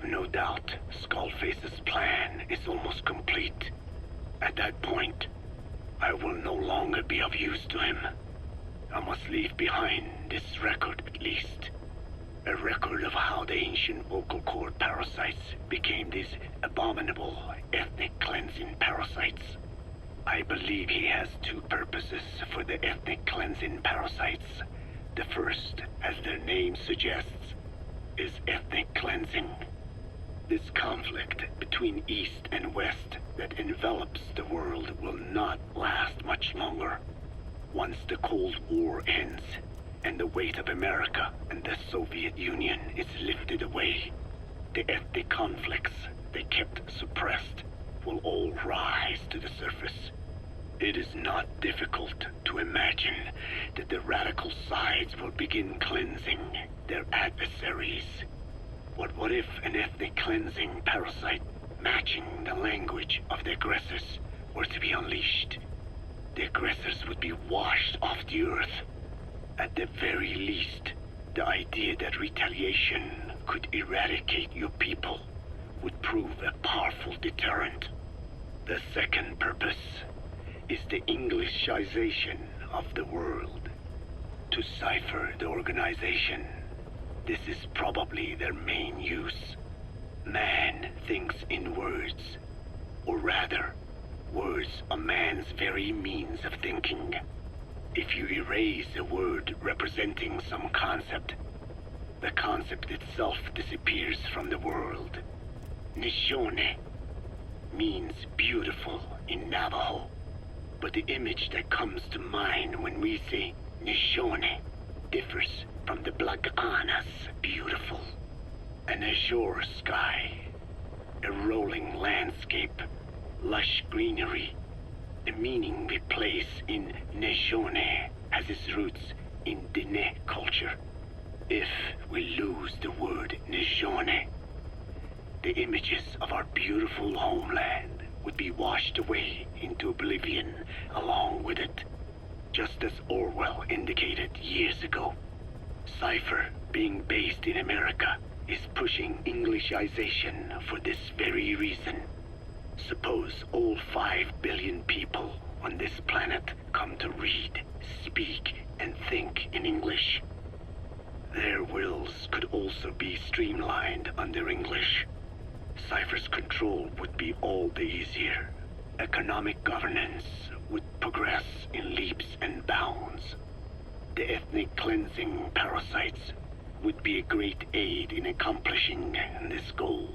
have no doubt Skullface's plan is almost complete. At that point, I will no longer be of use to him. I must leave behind this record at least. A record of how the ancient vocal cord parasites became these abominable ethnic cleansing parasites. I believe he has two purposes for the ethnic cleansing parasites. The first, as their name suggests, is ethnic cleansing. This conflict between East and West that envelops the world will not last much longer. Once the Cold War ends, and the weight of America and the Soviet Union is lifted away, the ethnic conflicts they kept suppressed will all rise to the surface. It is not difficult to imagine that the radical sides will begin cleansing their adversaries. But what if an ethnic cleansing parasite matching the language of the aggressors were to be unleashed? The aggressors would be washed off the earth. At the very least, the idea that retaliation could eradicate your people would prove a powerful deterrent. The second purpose is the Englishization of the world. To cipher the organization, this is probably their main use. Man thinks in words, or rather, words are man's very means of thinking. If you erase a word representing some concept, the concept itself disappears from the world. Nishone means beautiful in Navajo, but the image that comes to mind when we say Nishone differs from the Blagana's beautiful. An azure sky, a rolling landscape, lush greenery. The meaning we place in Nishone has its roots in Dene culture. If we lose the word Nishone, the images of our beautiful homeland would be washed away into oblivion along with it, just as Orwell indicated years ago. Cipher, being based in America, is pushing Englishization for this very reason. Suppose all 5 billion people on this planet come to read, speak, and think in English. Their wills could also be streamlined under English. Cipher's control would be all the easier. Economic governance would progress in leaps and bounds. The ethnic cleansing parasites would be a great aid in accomplishing this goal.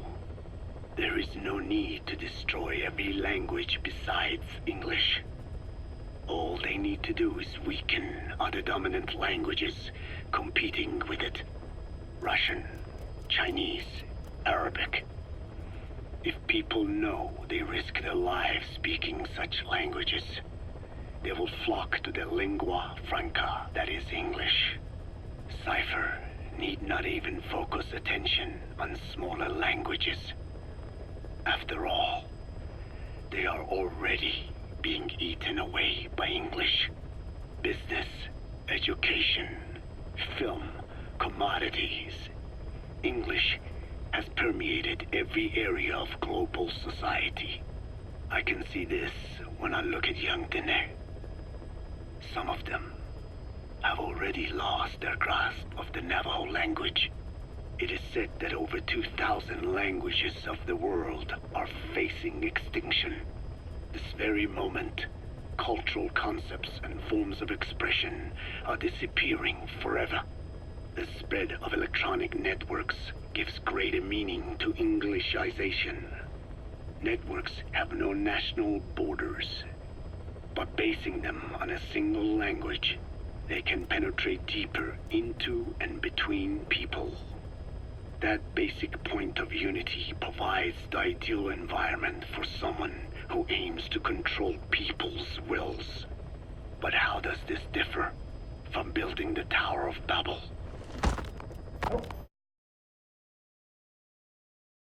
There is no need to destroy every language besides English. All they need to do is weaken other dominant languages competing with it. Russian, Chinese, Arabic. If people know they risk their lives speaking such languages, they will flock to the lingua franca that is English. Cipher need not even focus attention on smaller languages. After all, they are already being eaten away by English. Business, education, film, commodities. English has permeated every area of global society. I can see this when I look at young Dene. Some of them have already lost their grasp of the Navajo language. It is said that over 2,000 languages of the world are facing extinction. This very moment, cultural concepts and forms of expression are disappearing forever. The spread of electronic networks gives greater meaning to Englishization. Networks have no national borders. By basing them on a single language, they can penetrate deeper into and between people. That basic point of unity provides the ideal environment for someone who aims to control people's wills. But how does this differ from building the Tower of Babel?